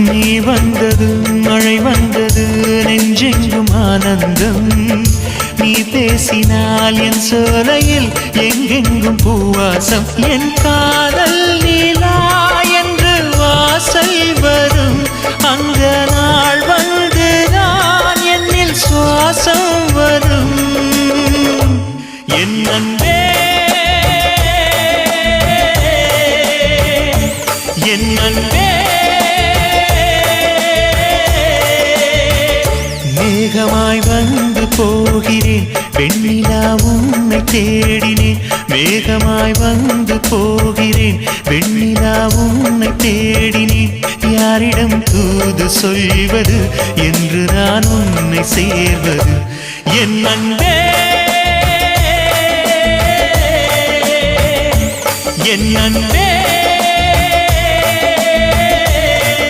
நீ வந்தது மழை வந்தது நெஞ்செங்கும் ஆனந்தம் நீ பேசினால் என் சோலையில் எங்கெங்கும் பூவாசம் என் காதல் நீலா என்று வாசல் வரும் அந்த நாள் வந்து நான் என்னில் சுவாசம் வரும் என் அன்பே என் அன்பே மேகமாய் வந்து போகிறேன் வெண்ணிலா உன்னை தேடினேன் மேகமாய் வந்து போகிறேன் வெண்ணிலா உன்னை தேடினேன் யாரிடம் தூது சொல்வது என்று நான் உன்னை சேர்வது என் அன்பே என் அன்பே